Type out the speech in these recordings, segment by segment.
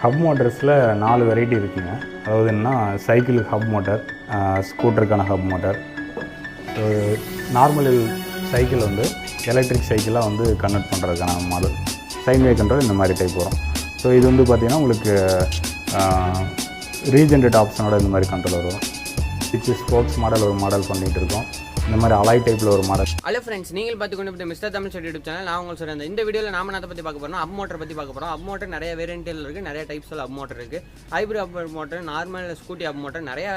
Hub மோட்டர்ஸில் 4 variety இருக்குங்க. அதாவது என்னன்னா சைக்கிளுக்கு ஹப் மோட்டர், ஸ்கூட்டருக்கான hub motor. So normal cycle வந்து எலக்ட்ரிக் சைக்கிளாக வந்து கன்வெர்ட் பண்ணுறதுக்கான மாடல். சைன்வே கண்ட்ரோல் இந்த மாதிரி டைப் வரும். ஸோ இது வந்து பார்த்திங்கன்னா உங்களுக்கு ரீஜென்ரேட் ஆப்ஷனோட இந்த மாதிரி கண்ட்ரோல் வரும். ஸ்போர்ட்ஸ் மாடல் ஒரு மாடல் பண்ணிகிட்டு இருக்கோம். இந்த மாதிரி அலாய் டைப்பில் ஒரு மாடல். ஹலோ ஃப்ரெண்ட்ஸ், நீங்கள் பார்த்துக்கொண்டு mister Tamil city YouTube channel. நான் உங்களுக்கு சொல்கிறேன், இந்த வீடியோவில் நாம அதை பற்றி பார்க்க போகிறோம். அப் மோட்டர் பற்றி பார்க்க போகிறோம். அப் மோட்டர் நிறைய வேரியன்ட்டில் இருக்குது, நிறைய டைப்ஸில் அப் மோட்டர் இருக்குது. ஹைப்ரிட் அப் மோட்டர், நார்மல் ஸ்கூட்டி அப் மோட்டர், நிறையா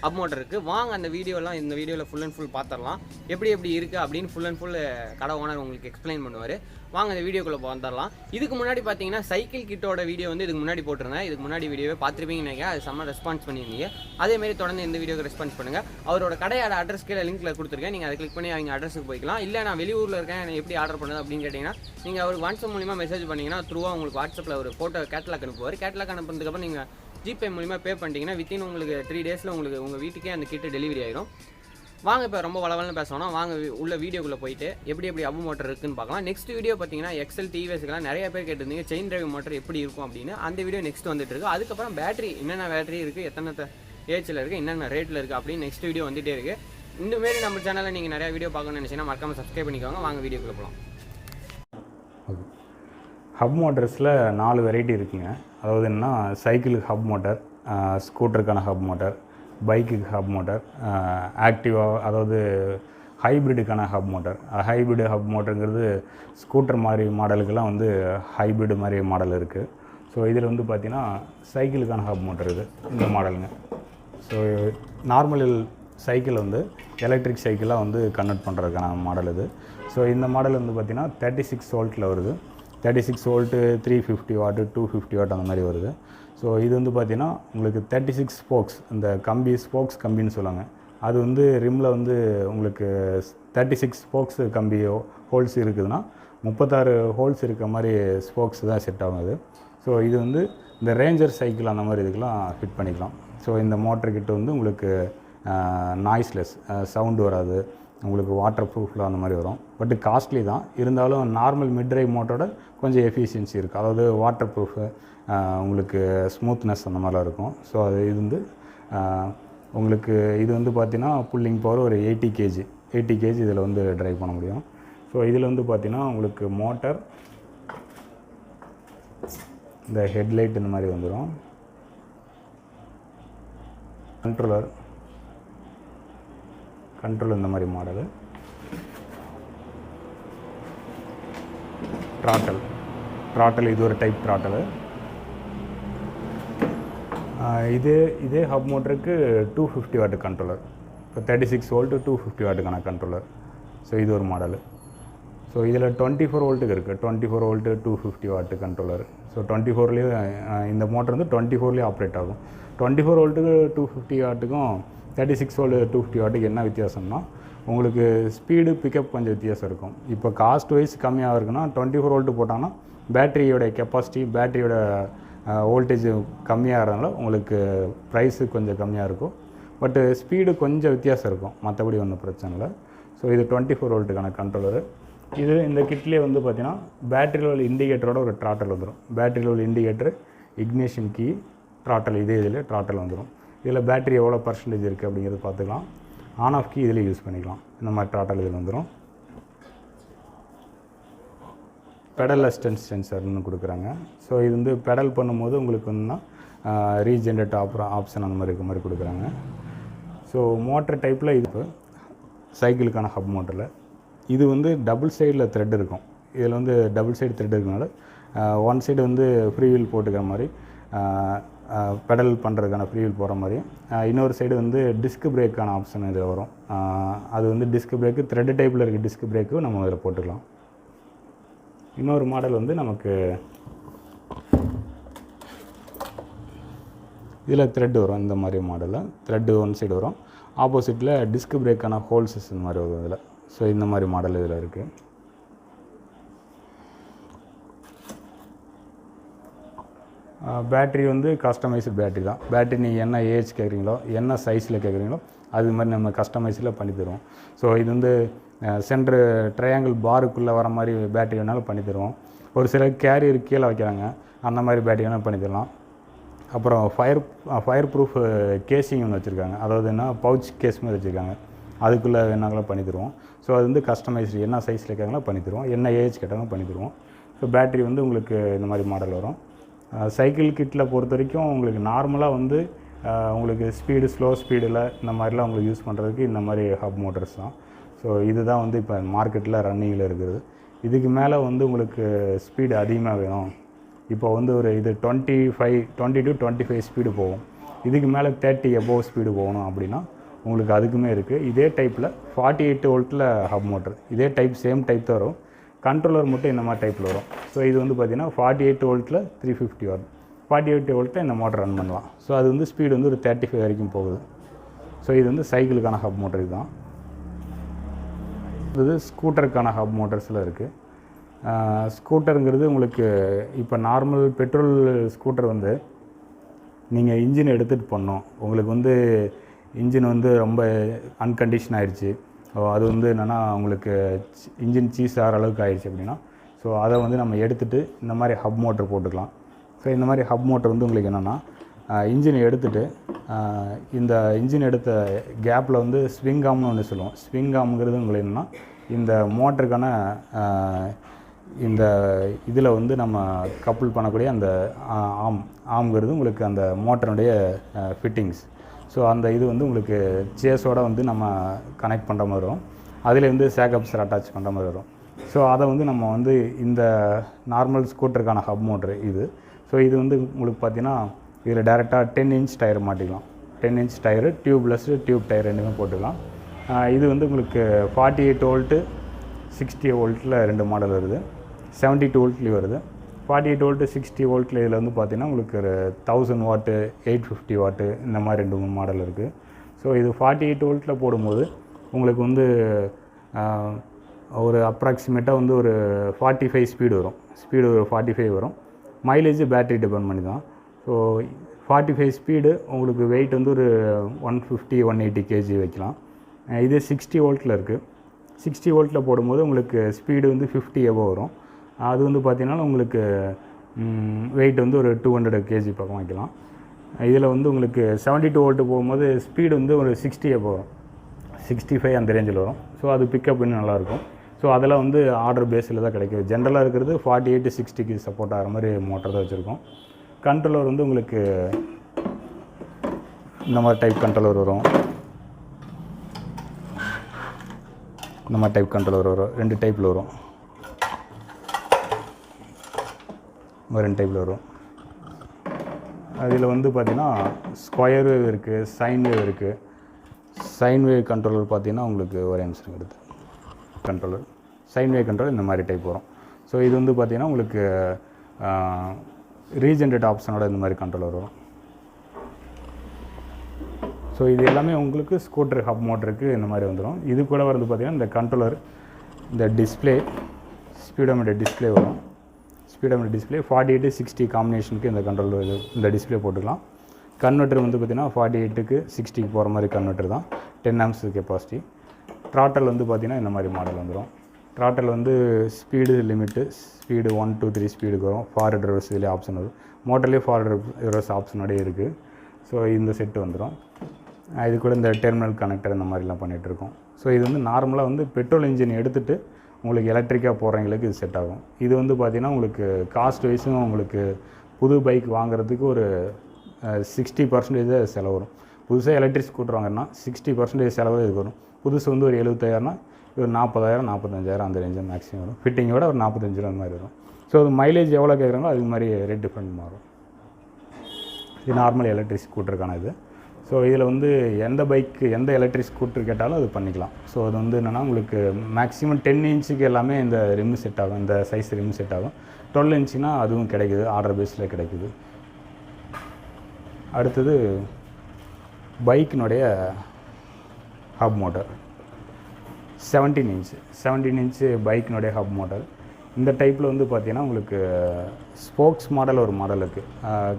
அப் மோட்டர் இருக்குது. வாங்க அந்த வீடியோலாம் இந்த வீடியோவில் ஃபுல் அண்ட் ஃபுல் பார்த்துடலாம். எப்படி இருக்குது அப்படின்னு ஃபுல் அண்ட் ஃபுல் கடை ஓனர் உங்களுக்கு எக்ஸ்பிளைன் பண்ணுவார். வாங்க அந்த வீடியோக்குள்ளே வந்துடலாம். இதுக்கு முன்னாடி பார்த்தீங்கன்னா சைக்கிள் கிட்டோட வீடியோ வந்து இதுக்கு முன்னாடி போட்டிருந்தேன். இதுக்கு முன்னாடி வீடியோவே பார்த்துருப்பீங்கன்னு நினைக்கிறேன். அது செம்ம ரெஸ்பான்ஸ் பண்ணியிருந்தீங்க. அதேமாரி தொடர்ந்து இந்த வீடியோக்கு ரெஸ்பான்ஸ் பண்ணுங்கள். அவரோட கடையோட அட்ரஸ் கீழே லிங்க்கில் கொடுத்துருக்கேன். நீங்கள் அதை கிளிக் பண்ணி அவங்க அட்ரஸுக்கு போய்க்கலாம். இல்லை நான் வெளியூரில் இருக்கேன், எனக்கு எப்படி ஆர்டர் பண்ணுறது அப்படின்னு கேட்டிங்கன்னா நீங்கள் அவருக்கு வாட்ஸ்அப் மூலிமா மெசேஜ் பண்ணிங்கன்னா த்ரூவாக உங்களுக்கு வாட்ஸ்அப்பில் ஒரு ஃபோட்டோ கேட்லாக் அனுப்புவார். கேட்லாக் அனுப்புறதுக்கப்புறம் நீங்கள் ஜிபே மூலிமா பே பண்ணிட்டீங்கன்னா வித்தின் உங்களுக்கு 3 டேஸில் உங்களுக்கு உங்கள் வீட்டுக்கே அந்த கிட்டு டெலிவரி ஆயிடும். வாங்க இப்போ ரொம்ப வளவலன்னு பேசணும். வாங்க உள்ள வீடியோக்குள்ளே போயிட்டு எப்படி அப் மோட்டர் இருக்குன்னு பார்க்கலாம். நெக்ஸ்ட் வீடியோ பார்த்தீங்கன்னா எக்ஸல் டிவிஎஸ்க்கெல்லாம் நிறைய பேர் கேட்டிருந்தீங்க செயின் டிரைவ் மோட்டர் எப்படி இருக்கும் அப்படின்னு. அந்த வீடியோ நெக்ஸ்ட் வந்துட்டு இருக்கு. அதுக்கப்புறம் பேட்டரி என்னென்ன பேட்டரி இருக்குது, எத்தனை ஏஜில் இருக்குது, என்னென்ன ரேட்டில் இருக்குது அப்படின்னு நெக்ஸ்ட் வீடியோ வந்துகிட்டே இருக்குது. இந்தமாரி நம்ம சேனலில் நீங்கள் நிறையா வீடியோ பார்க்கணும்னு நினச்சிங்கன்னா மறக்காமல் சப்ஸ்கிரைப் பண்ணிக்கோங்க. வாங்க வீடியோக்குள்ளே போகலாம். ஹப் மோட்டர்ஸில் 4 வெரைட்டி இருக்குங்க. அதாவது என்னன்னா சைக்கிளுக்கு ஹப் மோட்டர், ஸ்கூட்டருக்கான ஹப் மோட்டர், பைக்குக்கு ஹப் மோட்டர், ஆக்டிவா அதாவது ஹைப்ரிடுக்கான ஹப் மோட்டர். ஹைப்ரிடு ஹப் மோட்டருங்கிறது ஸ்கூட்டர் மாதிரி மாடலுக்கெல்லாம் வந்து ஹைப்ரிடு மாதிரி மாடல் இருக்குது. ஸோ இதில் வந்து பார்த்திங்கன்னா சைக்கிளுக்கான ஹப் மோட்டர் இது இந்த மாடலுங்க. ஸோ நார்மல் சைக்கிள் வந்து எலக்ட்ரிக் சைக்கிளாக வந்து கன்வெர்ட் பண்ணுறதுக்கான மாடல் இது. ஸோ இந்த மாடல் வந்து பார்த்திங்கன்னா 36 வோல்ட்டில் வருது. 36 வோல்ட்டு, 350 வாட்டு, 250 வாட் அந்த மாதிரி வருது. ஸோ இது வந்து பார்த்திங்கன்னா உங்களுக்கு 36 ஸ்போக்ஸ், இந்த கம்பி ஸ்போக்ஸ் கம்பின்னு சொல்லுவாங்க. அது வந்து ரிம்மில் வந்து உங்களுக்கு 36 ஸ்போக்ஸ் கம்பியோ ஹோல்ஸ் இருக்குதுன்னா 36 ஹோல்ஸ் இருக்க மாதிரி ஸ்போக்ஸ் தான் செட் ஆகும் அது. ஸோ இது வந்து இந்த ரேஞ்சர் சைக்கிள் அந்த மாதிரி இதுக்கெலாம் ஃபிட் பண்ணிக்கலாம். ஸோ இந்த மோட்டர் கிட்ட வந்து உங்களுக்கு நாய்ஸ்லெஸ், சவுண்டு வராது, உங்களுக்கு வாட்டர் ப்ரூஃபில் அந்த மாதிரி வரும். பட் காஸ்ட்லி தான். இருந்தாலும் நார்மல் மிட் ட்ரைவ் மோட்டரோட கொஞ்சம் எஃபிஷியன்சி இருக்குது. அதாவது வாட்டர் ப்ரூஃபு, உங்களுக்கு ஸ்மூத்னஸ் அந்த மாதிரிலாம் இருக்கும். ஸோ அது இது வந்து உங்களுக்கு இது வந்து பார்த்திங்கன்னா புல்லிங் பவர் ஒரு 80 கேஜி இதில் வந்து ட்ரைவ் பண்ண முடியும். ஸோ இதில் வந்து பார்த்திங்கன்னா உங்களுக்கு மோட்டர், இந்த ஹெட்லைட் இந்த மாதிரி வந்துடும், கண்ட்ரோல் இந்த மாதிரி மாடலு, த்ராட்டல் இது ஒரு டைப் த்ராட்டலு. இதே ஹப் மோட்டருக்கு 250 வாட்டு கண்ட்ரோலர். இப்போ 36 வோல்ட்டு 250 வாட்டுக்கான கண்ட்ரோலர். ஸோ இது ஒரு மாடலு. ஸோ இதில் 24 வோல்ட்டுக்கு இருக்குது. 24 வோல்ட்டு 250 வாட்டு கண்ட்ரோலர். ஸோ 24லேயே இந்த மோட்டர் வந்து 24லேயே ஆப்ரேட் ஆகும். 24 வோல்ட்டுக்கு 250 வாட்டுக்கும் 36 வோல்ட்டு 250 வாட்டுக்கு என்ன வித்தியாசம்னா உங்களுக்கு ஸ்பீடு பிக்கப் கொஞ்சம் வித்தியாசம் இருக்கும். இப்போ காஸ்ட் வைஸ் கம்மியாக இருக்குன்னா 24 வோல்ட்டு போட்டாங்கன்னா பேட்டரியோட கெப்பாசிட்டி, பேட்டரியோட வோல்டேஜ் கம்மியாகிறதுனால உங்களுக்கு ப்ரைஸு கொஞ்சம் கம்மியாக இருக்கும். பட்டு ஸ்பீடு கொஞ்சம் வித்தியாசம் இருக்கும், மற்றபடி ஒன்றும் பிரச்சனை இல்லை. ஸோ இது 24 வோல்ட்டுக்கான கண்ட்ரோலரு. இது இந்த கிட்லேயே வந்து பார்த்திங்கன்னா பேட்டரியில் உள்ள இண்டிகேட்டரோட ஒரு த்ராட்டல் வந்துடும். பேட்டரியில் உள்ள இண்டிகேட்டர், இக்னிஷன் கீ, த்ராட்டல் இதில் த்ராட்டல் வந்துடும். இதில் பேட்டரி எவ்வளோ பர்சன்டேஜ் இருக்குது அப்படிங்கிறது பார்த்துக்கலாம். ஆன் ஆஃப் கீ இதில் யூஸ் பண்ணிக்கலாம். இந்த மாதிரி த்ராட்டல் இதில் வந்துடும். பெடல் அசிஸ்டன்ஸ் சென்சர்னு கொடுக்குறாங்க. ஸோ இது வந்து பெடல் பண்ணும்போது உங்களுக்கு வந்துன்னா ரீஜென்ரேட் ஆப்ஷன் அந்த மாதிரி இருக்க மாதிரி கொடுக்குறாங்க. ஸோ மோட்டர் டைப்பில் இது சைக்கிளுக்கான ஹப் மோட்டரில் இது வந்து டபுள் சைடில் த்ரெட் இருக்கும். இதில் வந்து டபுள் சைடு த்ரெட் இருக்கனால ஒன் சைடு வந்து ஃப்ரீ வீல் போட்டுக்கிற மாதிரி, பெடல் பண்ணுறதுக்கான ஃப்ரீ வீல் போகிற மாதிரி, இன்னொரு சைடு வந்து டிஸ்க் பிரேக்கான ஆப்ஷன் இதில் வரும். அது வந்து டிஸ்க் பிரேக்கு த்ரெட் டைப்பில் இருக்க டிஸ்க் பிரேக்கும் நம்ம இதில் போட்டுக்கலாம். இன்னொரு மாடல் வந்து நமக்கு இதில் த்ரெட் வரும். இந்த மாதிரி மாடலில் த்ரெட்டு ஒன் சைடு வரும், ஆப்போசிட்டில் டிஸ்க் பிரேக்கான ஹோல்ஸஸ் இந்த மாதிரி வரும் இதில். ஸோ இந்த மாதிரி மாடல் இதில் இருக்குது. பேட்ரி வந்து கஸ்டமைஸ்டு பேட்ரி தான். பேட்ரி நீங்கள் என்ன ஏஜ் கேட்குறீங்களோ, என்ன சைஸில் கேட்குறீங்களோ அது மாதிரி நம்ம கஸ்டமைஸில் பண்ணி தருவோம். ஸோ இது வந்து சென்ட்ரு ட்ரையாங்கிள் பாருக்குள்ளே வர மாதிரி பேட்ரி வேணாலும் பண்ணி தருவோம். ஒரு சில கேரியர் கீழே வைக்கிறாங்க, அந்த மாதிரி பேட்டரி வேணால் பண்ணி தரலாம். அப்புறம் ஃபயர் ப்ரூஃப் கேஸிங் ஒன்று வச்சுருக்காங்க. அதாவது என்ன பவுச் கேஸ் மாதிரி வச்சுருக்காங்க. அதுக்குள்ளே வேணாலும் பண்ணி தருவோம். ஸோ அது வந்து கஸ்டமைஸ்டு என்ன சைஸில் கேட்காங்களோ பண்ணி தருவோம், என்ன ஏஜ் கேட்டாலும் பண்ணி தருவோம். ஸோ பேட்டரி வந்து உங்களுக்கு இந்த மாதிரி மாடல் வரும். சைக்கிள் கிட்டில் பொறுத்த வரைக்கும் உங்களுக்கு நார்மலாக வந்து உங்களுக்கு ஸ்லோ ஸ்பீடில் இந்த மாதிரிலாம் உங்களுக்கு யூஸ் பண்ணுறதுக்கு இந்த மாதிரி ஹப் மோட்டர்ஸ் தான். ஸோ இதுதான் வந்து இப்போ மார்க்கெட்டில் ரன்னிங்கில் இருக்குது. இதுக்கு மேலே வந்து உங்களுக்கு ஸ்பீடு அதிகமாக வேணும், இப்போ வந்து ஒரு இது 20 to 25 ஸ்பீடு போகும், இதுக்கு மேலே 30 above ஸ்பீடு போகணும் அப்படின்னா உங்களுக்கு அதுக்குமே இருக்குது. இதே டைப்பில் 48 வோல்ட்டில் ஹப் மோட்டர், இதே சேம் டைப் தான் வரும். கண்ட்ரோலர் மட்டும் இந்த மாதிரி டைப்பில் வரும். ஸோ இது வந்து பார்த்திங்கன்னா 48 வோல்ட்டில் 350 வரும். 48 வோல்ட்டில் இந்த மோட்டர் ரன் பண்ணலாம். ஸோ அது வந்து ஸ்பீடு வந்து ஒரு 35 வரைக்கும் போகுது. ஸோ இது வந்து சைக்கிளுக்கான ஹப் மோட்டர். இதுதான் இது ஸ்கூட்டருக்கான ஹப் மோட்டர்ஸில் இருக்குது. ஸ்கூட்டருங்கிறது உங்களுக்கு இப்போ நார்மல் பெட்ரோல் ஸ்கூட்டர் வந்து நீங்கள் இன்ஜின் எடுத்துகிட்டு பண்ணோம், உங்களுக்கு வந்து இன்ஜின் வந்து ரொம்ப அன்கண்டிஷன் ஆகிடுச்சு, அது வந்து என்னென்னா உங்களுக்கு இன்ஜின் சீஸ் ஆகிற அளவுக்கு ஆகிடுச்சு அப்படின்னா, ஸோ அதை வந்து நம்ம எடுத்துகிட்டு இந்த மாதிரி ஹப் மோட்டர் போட்டுக்கலாம். ஸோ இந்த மாதிரி ஹப் மோட்டர் வந்து உங்களுக்கு என்னென்னா இன்ஜினை எடுத்துகிட்டு இந்த இன்ஜின் எடுத்த கேப்பில் வந்து ஸ்விங் ஆம்னு ஒன்று சொல்லுவோம். ஸ்விங் ஆம்ங்கிறது உங்களுக்கு என்னென்னா இந்த மோட்டருக்கான இந்த இதில் வந்து நம்ம கப்புள் பண்ணக்கூடிய அந்த ஆம்ங்கிறது உங்களுக்கு அந்த மோட்டருடைய ஃபிட்டிங்ஸ். ஸோ அந்த இது வந்து உங்களுக்கு சேஸோடு வந்து நம்ம கனெக்ட் பண்ணுற மாதிரி வரும். அதில் வந்து சேக்கப்ஸர் அட்டாச் பண்ணுற மாதிரி வரும். ஸோ அதை வந்து நம்ம வந்து இந்த நார்மல் ஸ்கூட்டருக்கான ஹப் மோட்ரு இது. ஸோ இது வந்து உங்களுக்கு பார்த்தீங்கன்னா இதில் டேரெக்டாக 10 inch டயர் மாட்டிக்கலாம். 10 inch tyre, tubeless tube tyre ரெண்டுமே போட்டுக்கலாம். இது வந்து உங்களுக்கு 48 வோல்ட்டு 60 வோல்ட்டில் 2 மாடல் வருது, 72 வோல்ட்லேயும் வருது. 48 வோல்ட்டு 60 வோல்ட்டில் இதில் வந்து பார்த்திங்கன்னா உங்களுக்கு ஒரு 1000 வாட்டு 850 வாட்டு இந்த மாதிரி 2-3 மாடல் இருக்குது. ஸோ இது 48 வோல்ட்டில் போடும்போது உங்களுக்கு வந்து ஒரு அப்ராக்சிமேட்டாக வந்து ஒரு 45 ஸ்பீடு வரும். ஒரு 45 வரும். மைலேஜ் பேட்டரி டிபெண்ட் பண்ணி தான். ஸோ 45 ஸ்பீடு உங்களுக்கு வெயிட் வந்து ஒரு 150-180 kg வைக்கலாம். இதே 60 வோல்ட்டில் இருக்குது. 60 வோல்ட்டில் போடும்போது உங்களுக்கு ஸ்பீடு வந்து 50 above வரும். அது வந்து பார்த்திங்கன்னா உங்களுக்கு வெயிட் வந்து ஒரு 200 kg பக்கம் வைக்கலாம். இதில் வந்து உங்களுக்கு 72 வோல்ட்டு போகும்போது ஸ்பீடு வந்து ஒரு 60 above வரும், 65 அந்த ரேஞ்சில் வரும். ஸோ அது பிக்கப் இன்னும் நல்லாயிருக்கும். ஸோ அதெல்லாம் வந்து ஆர்டர் பேஸில் தான் கிடைக்கும். ஜென்ரலாக இருக்கிறது 48-60க்கு சப்போர்ட் ஆகிற மாதிரி மோட்டர் தான் வச்சுருக்கோம். கண்ட்ரோலர் வந்து உங்களுக்கு இந்த மாதிரி டைப் கண்ட்ரோலர் வரும். இந்த மாதிரி டைப் கண்ட்ரோலர் வரும். 2 டைப்பில் வரும். இந்த மாதிரி 2 டைப்பில் வரும். அதில் வந்து பார்த்திங்கன்னா ஸ்கொயர் வேவ் இருக்குது, சைன் வேவ் இருக்குது. சைன் வேவ் கண்ட்ரோலர் பார்த்திங்கன்னா உங்களுக்கு ஒரு நிமிஷம் எடுத்து கண்ட்ரோலர் சைன் வேவ் கண்ட்ரோலர் இந்த மாதிரி டைப் வரும். ஸோ இது வந்து பார்த்திங்கன்னா உங்களுக்கு ரீஜென்ரேட் ஆப்ஷனோட இந்த மாதிரி கண்ட்ரோலர் வரும். ஸோ இது எல்லாமே உங்களுக்கு ஸ்கூட்டர் ஹப் மோட்டருக்கு இந்த மாதிரி வந்துடும். இது கூட வந்து பார்த்திங்கன்னா இந்த கண்ட்ரோலர், இந்த டிஸ்பிளே ஸ்பீடோமீட்டர் டிஸ்பிளே வரும். ஸ்பீடோமீட்டர் டிஸ்பிளே 48-60 காம்பினேஷனுக்கு இந்த கண்ட்ரோலர் இந்த டிஸ்பிளே போட்டுக்கலாம். கன்வெர்ட்டர் வந்து பார்த்திங்கன்னா 48க்கு 60க்கு போகிற மாதிரி கன்வெர்ட்டர் தான், 10 amps கெப்பாசிட்டி. த்ராட்டல் வந்து பார்த்திங்கன்னா இந்த மாதிரி மாடல் வந்துடும். த்ராட்டல் வந்து ஸ்பீடு லிமிட்டு, ஸ்பீடு 1 to 3 ஸ்பீடுக்கு வரும். ஃபார்வர்ட் ரிவர்ஸ் இதிலே ஆப்ஷன் வரும். மோட்டர்லேயே ஃபார்வர்ட் ரிவர்ஸ் ஆப்ஷனோடய இருக்குது. ஸோ இந்த செட்டு வந்துடும். இது கூட இந்த டெர்மினல் கனெக்டர் இந்த மாதிரிலாம் பண்ணிகிட்ருக்கோம். ஸோ இது வந்து நார்மலாக வந்து பெட்ரோல் இன்ஜின் எடுத்துகிட்டு உங்களுக்கு எலக்ட்ரிக்காக போகிறவங்களுக்கு இது செட் ஆகும். இது வந்து பார்த்திங்கன்னா உங்களுக்கு காஸ்ட் வைஸும் உங்களுக்கு புது பைக் வாங்குறதுக்கு ஒரு 60% செலவு வரும். புதுசாக எலக்ட்ரிக் ஸ்கூட்டர் வாங்கினா 60% செலவு இதுக்கு வரும். புதுசு வந்து ஒரு 75,000னா ஒரு 40,000-45,000 அந்த ரேஞ்சு மேக்ஸிமம் வரும். ஃபிட்டிங்கோட ஒரு 45 அந்த மாதிரி வரும். ஸோ அது மைலேஜ் எவ்வளோ கேட்குறாங்களோ அதுக்கு மாதிரி ரேட் டிஃப்ரெண்ட் மாறும். இது நார்மல் எலக்ட்ரிக் ஸ்கூட்டருக்கான இது. ஸோ இதில் வந்து எந்த பைக்கு எந்த எலக்ட்ரிக் ஸ்கூட்டர் கேட்டாலும் அது பண்ணிக்கலாம். ஸோ அது வந்து என்னென்னா உங்களுக்கு மேக்ஸிமம் 10 inchக்கு எல்லாமே இந்த ரிம் செட் ஆகும், இந்த சைஸ் ரிம் செட் ஆகும். 12 inchனா அதுவும் கிடைக்குது, ஆர்டர் பேஸில் கிடைக்குது. அடுத்தது பைக்கினுடைய ஹப் மோட்டர் 17 inch பைக்கினுடைய ஹப் மோட்டர். இந்த டைப்பில் வந்து பார்த்திங்கன்னா உங்களுக்கு ஸ்போக்ஸ் மாடல் ஒரு மாடல் இருக்குது.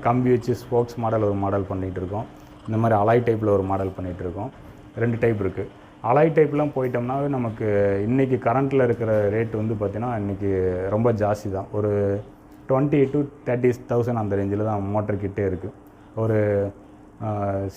கம்பி வச்சு ஸ்போக்ஸ் மாடல் ஒரு மாடல் பண்ணிகிட்டு இருக்கோம். இந்த மாதிரி அலாய் டைப்பில் ஒரு மாடல் பண்ணிகிட்ருக்கோம். 2 டைப் இருக்குது. அலாய் டைப்லாம் போயிட்டோம்னாவே நமக்கு இன்றைக்கி கரண்ட்டில் இருக்கிற ரேட் வந்து பார்த்திங்கன்னா இன்றைக்கி ரொம்ப ஜாஸ்தி தான். ஒரு 28,000 to 30,000 அந்த ரேஞ்சில் தான் மோட்டர் கிட்டே இருக்குது. ஒரு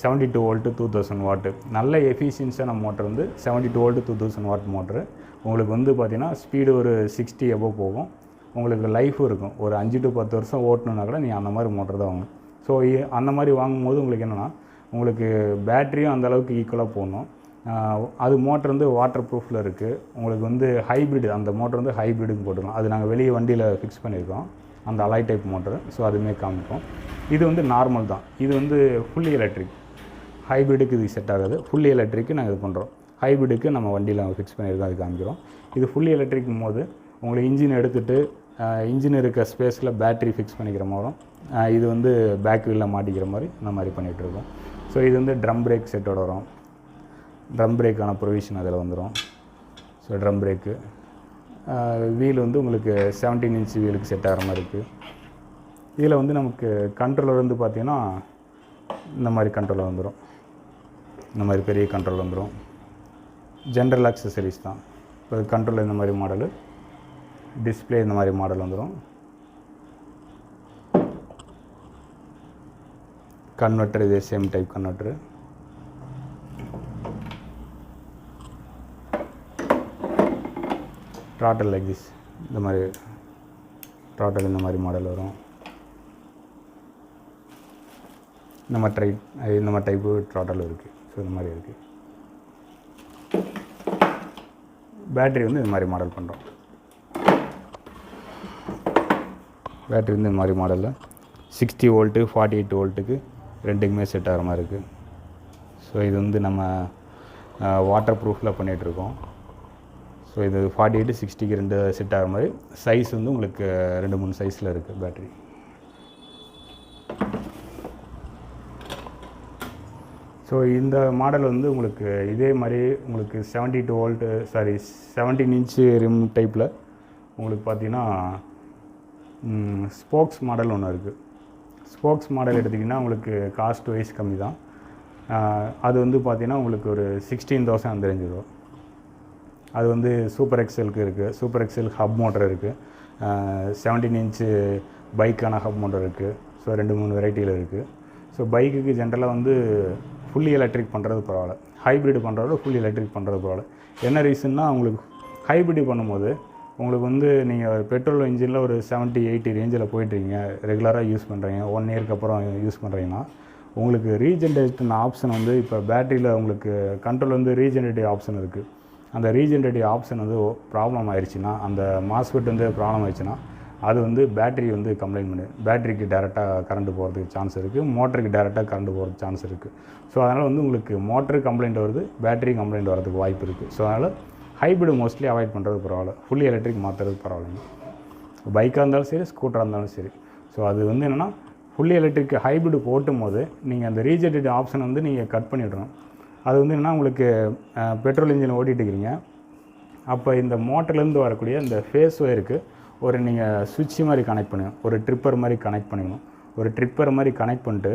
72 வோல்ட்டு 2000 வாட்டு நல்ல எஃபிஷியன்ஸான மோட்டர் வந்து 72 வோல்ட்டு 2000 வாட் மோட்ரு. உங்களுக்கு வந்து பார்த்திங்கன்னா ஸ்பீடு ஒரு 60 above போகும். உங்களுக்கு லைஃபும் இருக்கும். ஒரு 5 to 10 வருஷம் ஓட்டணுன்னா கூட நீங்கள் அந்த மாதிரி மோட்டர் தான் வாங்கணும். ஸோ அந்த மாதிரி வாங்கும்போது உங்களுக்கு என்னென்னா உங்களுக்கு பேட்டரியும் அந்தளவுக்கு ஈக்குவலாக போகணும். அது மோட்டர் வந்து வாட்டர் ப்ரூஃபில் இருக்குது. உங்களுக்கு வந்து ஹைப்ரிட், அந்த மோட்டர் வந்து ஹைப்ரிடுன்னு போட்டுக்கலாம். அது நாங்கள் வெளியே வண்டியில் ஃபிக்ஸ் பண்ணியிருக்கோம், அந்த அலாய் டைப் மோட்டரு. ஸோ அதுவுமே காமிப்போம். இது வந்து நார்மல் தான். இது வந்து ஃபுல்லி எலக்ட்ரிக். ஹைப்ரிடுக்கு இது செட் ஆகாது. ஃபுல்லி எலக்ட்ரிக்கு நாங்கள் இது பண்ணுறோம். ஹைப்ரிடுக்கு நம்ம வண்டியில் ஃபிக்ஸ் பண்ணியிருக்கோம், அது காமிக்கிறோம். இது ஃபுல்லி எலக்ட்ரிக்கும் போது உங்களுக்கு இன்ஜின் எடுத்துகிட்டு இன்ஜின் இருக்க ஸ்பேஸில் பேட்டரி ஃபிக்ஸ் பண்ணிக்கிற மாதிரி, இது வந்து பேக் வீலில் மாட்டிக்கிற மாதிரி இந்த மாதிரி பண்ணிகிட்ருக்கோம். ஸோ இது வந்து ட்ரம் பிரேக் செட்டோட வரும். ட்ரம் பிரேக்கான ப்ரொவிஷன் அதில் வந்துடும். ஸோ ட்ரம் பிரேக்கு வீல் வந்து உங்களுக்கு 17 inch வீலுக்கு செட் ஆகிற மாதிரி இருக்குது. இதில் வந்து நமக்கு கண்ட்ரோலர் வந்து பார்த்திங்கன்னா இந்த மாதிரி கண்ட்ரோலர் வந்துடும். இந்த மாதிரி பெரிய கண்ட்ரோல் வந்துடும். ஜென்ரல் அக்சசரிஸ் தான். இப்போ கண்ட்ரோலர் இந்த மாதிரி மாடலு, டிஸ்பிளே இந்த மாதிரி மாடல் வந்துடும். கன்வெர்ட்டர் இதே same type converter. ட்ராட்டல் like this, இந்த மாதிரி ட்ராட்டல் இந்த மாதிரி மாடல் வரும். இந்த மாதிரி டைப்பு ட்ராட்டல் இருக்குது. ஸோ இந்த மாதிரி இருக்குது. பேட்ரி வந்து இந்த மாதிரி மாடல் பண்ணுறோம். பேட்ரி வந்து இந்த மாதிரி மாடலில் 60 வோல்ட்டு 48 வோல்ட்டுக்கு ரெண்டுக்குமே செட் ஆகிற மாதிரி இருக்குது. ஸோ இது வந்து நம்ம வாட்டர் ப்ரூஃபில் பண்ணிகிட்ருக்கோம். ஸோ இது 48 60க்கு ரெண்டு செட் ஆகிற மாதிரி. சைஸ் வந்து உங்களுக்கு 2-3 சைஸில் இருக்குது பேட்ரி. ஸோ இந்த மாடல் வந்து உங்களுக்கு இதே மாதிரி உங்களுக்கு 17 inch ரிம் டைப்பில் உங்களுக்கு பார்த்திங்கன்னா ஸ்போக்ஸ் மாடல் ஒன்று இருக்குது. ஸ்போக்ஸ் மாடல் எடுத்திங்கன்னா உங்களுக்கு காஸ்ட் வைஸ் கம்மி தான். அது வந்து பார்த்திங்கன்னா உங்களுக்கு ஒரு 16,000 அந்த ரேஞ்சு வரும். அது வந்து சூப்பர் எக்ஸலுக்கு இருக்குது. சூப்பர் எக்ஸல் ஹப் மோட்டர் இருக்குது. 17 inch பைக்கான ஹப் மோட்டர் இருக்குது. ஸோ 2-3 வெரைட்டியில் இருக்குது. ஸோ பைக்குக்கு ஜென்ரலாக வந்து ஃபுல்லி எலக்ட்ரிக் பண்ணுறது பரவாயில்ல. ஹைப்ரிட் பண்ணுறதோட ஃபுல்லி எலக்ட்ரிக் பண்ணுறது பரவாயில்ல. என்ன ரீசன்னா உங்களுக்கு ஹைப்ரிட் பண்ணும்போது உங்களுக்கு வந்து நீங்கள் பெட்ரோல் இன்ஜினில் ஒரு 70-80 ரேஞ்சில் போயிட்டுருக்கீங்க, ரெகுலராக யூஸ் பண்ணுறீங்க, 1 இயருக்கு அப்புறம் யூஸ் பண்ணுறீங்கன்னா உங்களுக்கு ரீஜென்ரேஷன் ஆப்ஷன் வந்து இப்போ பேட்டரியில் உங்களுக்கு கண்ட்ரோல் வந்து ரீஜென்ரேட்டிவ் ஆப்ஷன் இருக்குது. அந்த ரீஜென்ரேட்டிவ் ஆப்ஷன் வந்து ப்ராப்ளம் ஆயிடுச்சுன்னா, அந்த மாஸ்ஃபெட் வந்து ப்ராப்ளம் ஆயிடுச்சுன்னா அது வந்து பேட்டரி வந்து கம்ப்ளைண்ட் பண்ணு. பேட்டரிக்கு டேரெக்டாக கரண்ட் போகிறதுக்கு சான்ஸ் இருக்குது, மோட்டருக்கு டேரெக்டாக கரண்ட் போகிறதுக்கு சான்ஸ் இருக்குது. ஸோ அதனால் வந்து உங்களுக்கு மோட்டரு கம்ப்ளைண்ட் வருது, பேட்டரி கம்ப்ளைண்ட் வரதுக்கு வாய்ப்பு இருக்குது. ஸோ அதனால் ஹைப்ரிட் மோஸ்ட்லி அவாய்ட் பண்ணுறது பரவாயில்ல. ஃபுல்லி எலக்ட்ரிக் மாற்றுறது பரவாயில்லைங்க. பைக்காக இருந்தாலும் சரி, ஸ்கூட்டராக இருந்தாலும் சரி. ஸோ அது வந்து என்னென்னா ஃபுல்லி எலக்ட்ரிக் ஹைப்ரிட் போட்டும் போது நீங்கள் அந்த ரீஜென்ரேட்டிவ் ஆப்ஷன் வந்து நீங்கள் கட் பண்ணிவிடணும். அது வந்து என்னென்னா உங்களுக்கு பெட்ரோல் இன்ஜின் ஓட்டிகிட்டு இருக்கிறீங்க, அப்போ இந்த மோட்டர்லேருந்து வரக்கூடிய இந்த ஃபேஸ் ஒயருக்கு ஒரு நீங்கள் சுவிட்ச் மாதிரி கனெக்ட் பண்ணணும், ஒரு ட்ரிப்பர் மாதிரி கனெக்ட் பண்ணிக்கணும். ஒரு ட்ரிப்பர் மாதிரி கனெக்ட் பண்ணிட்டு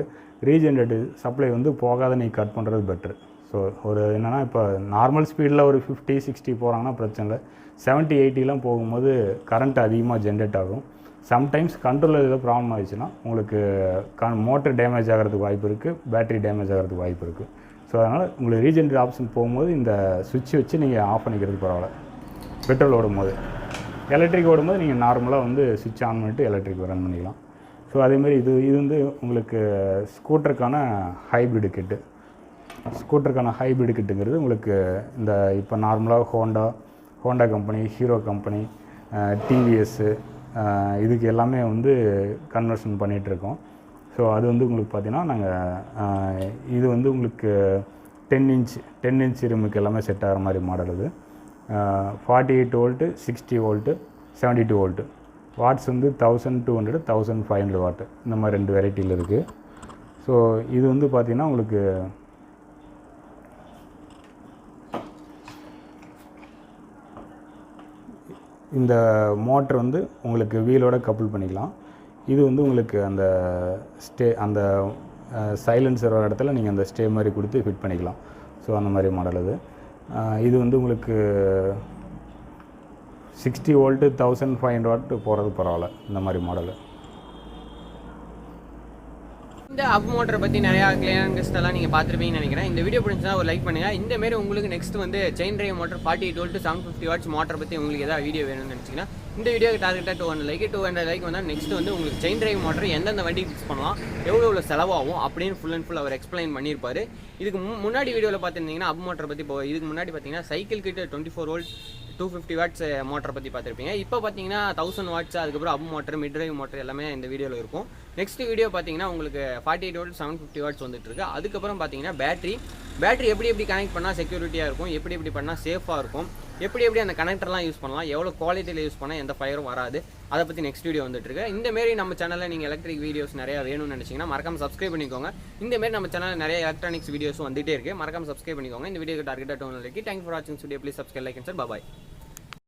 ரீஜென்ரேட்டிவ் சப்ளை வந்து போகாத நீங்கள் கட் பண்ணுறது பெட்ரு. ஸோ ஒரு என்னென்னா இப்போ நார்மல் ஸ்பீடில் ஒரு 50-60 போகிறாங்கன்னா பிரச்சனை இல்லை. 70-80லாம் போகும்போது கரண்ட் அதிகமாக ஜென்ரேட் ஆகும். சம்டைம்ஸ் கண்ட்ரோலில் ஏதோ ப்ராப்ளம் ஆகிடுச்சுன்னா உங்களுக்கு மோட்டர் டேமேஜ் ஆகிறதுக்கு வாய்ப்பு இருக்குது, பேட்டரி டேமேஜ் ஆகிறதுக்கு வாய்ப்பு இருக்குது. ஸோ அதனால் உங்களுக்கு ரீஜென்ரேட்டிவ் ஆப்ஷன் போகும்போது இந்த சுவிட்ச் வச்சு நீங்கள் ஆஃப் பண்ணிக்கிறது பரவாயில்ல. பெட்ரோல் ஓடும்போது, எலக்ட்ரிக் ஓடும்போது நீங்கள் நார்மலாக வந்து சுவிட்ச் ஆன் பண்ணிவிட்டு எலக்ட்ரிக் ரன் பண்ணிக்கலாம். ஸோ அதேமாதிரி இது வந்து உங்களுக்கு ஸ்கூட்டருக்கான ஹைப்ரிடு கிட்டு. ஸ்கூட்டருக்கான ஹைப்ரிடு கிட்டுங்கிறது உங்களுக்கு இந்த இப்போ நார்மலாக Honda company, hero company, TVS இதுக்கு எல்லாமே வந்து கன்வர்ஷன் பண்ணிகிட்ருக்கோம். ஸோ அது வந்து உங்களுக்கு பார்த்திங்கன்னா நாங்கள் இது வந்து உங்களுக்கு 10 inch ரிமுக்கு எல்லாமே செட் ஆகிற மாதிரி மாடல். இது 48 வோல்ட்டு, 60 வோல்ட்டு, 72 வோல்ட்டு. வாட்ஸ் வந்து 1200, 1500 வாட்டு, இந்த மாதிரி 2 வெரைட்டியில் இருக்குது. ஸோ இது வந்து பார்த்திங்கன்னா உங்களுக்கு இந்த மோட்ரு வந்து உங்களுக்கு வீலோட கப்புள் பண்ணிக்கலாம். இது வந்து உங்களுக்கு அந்த அந்த சைலன்சர் வர இடத்துல நீங்கள் அந்த ஸ்டே மாதிரி கொடுத்து ஃபிட் பண்ணிக்கலாம். ஸோ அந்த மாதிரி மாடல் இது. இது வந்து உங்களுக்கு 60 வோல்ட்டு 1500 வாட் போகிறது பரவாயில்ல இந்த மாதிரி மாடலு. இந்த அப் மோட்டரை பற்றி நிறையா கிளியரன்ஸ்லாம் நீங்கள் பார்த்துருப்பீங்கன்னு நினைக்கிறேன். இந்த வீடியோ பிடிச்சா ஒரு லைக் பண்ணுங்கள். இந்த மாரி உங்களுக்கு நெக்ஸ்ட் வந்து chain drive motor 48 volt 750 watts motor பற்றி உங்களுக்கு ஏதாவது வீடியோ வேணும்னு நினச்சிங்கன்னா இந்த வீடியோக்கு டார்கெட்டாக 200 லைக் வந்தால் நெக்ஸ்ட் வந்து உங்களுக்கு செயின் டிரைவ் மோட்டர் எந்தெந்த வண்டிக்கு ஃபிக்ஸ் பண்ணலாம், எவ்வளோ செலவாகும் அப்படின்னு ஃபுல் அண்ட் ஃபுல் அவர் எக்ஸ்பிளைன் பண்ணியிருப்பார். இதுக்கு முன்னாடி வீடியோவில் பார்த்துருந்தீங்கன்னா அப் மோட்டரை பற்றி இதுக்கு முன்னாடி பார்த்தீங்கன்னா சைக்கிள் கிட்ட 24 வோல்ட் 250 வாட்ஸ் மோட்டரை பற்றி பார்த்துருப்பீங்க. இப்போ பார்த்தீங்கன்னா 1000 வாட்ஸ், அதுக்கப்புறம் அப் மோட்டர், மிட் டிரைவ் மோட்டர் எல்லாமே இந்த வீடியோவில் இருக்கும். நெக்ஸ்ட் வீடியோ பார்த்தீங்கன்னா உங்களுக்கு 48 வோல்ட் 750 வாட்ஸ் வந்துட்டு இருக்கு. அதுக்கப்புறம் பார்த்தீங்கன்னா பேட்டரி எப்படி கனெக்ட் பண்ணால் செக்யூரிட்டியாக இருக்கும், எப்படி பண்ணால் சேஃபாக இருக்கும், எப்படி அந்த கனெக்டர்லாம் யூஸ் பண்ணலாம், எவ்வளோ குவாலிட்டியில் யூஸ் பண்ணால் எந்த ஃபயரும் வராது, அதை பற்றி நெக்ஸ்ட் வீடியோ வந்துட்டு இருக்கு. இந்தமாரி நம்ம சேனலில் நீங்கள் எலக்ட்ரிக் வீடியோஸ் நிறையா வேணும்னு நினச்சிங்கன்னா மறக்காம சப்ஸ்கிரைப் பண்ணிக்கோங்க. இந்தமாரி நம்ம சேனலில் நிறைய எலக்ட்ரானிக்ஸ் வீடியோஸும் வந்துகிட்டே இருக்குது. மறக்காம சப்ஸ்கிரைப் பண்ணிக்கோங்க. இந்த வீடியோக்கு டார்கெட்டாக 200 லைக். தேங்க்ஸ் ஃபார் வாட்சிங் video. Please subscribe, like and share. Bye.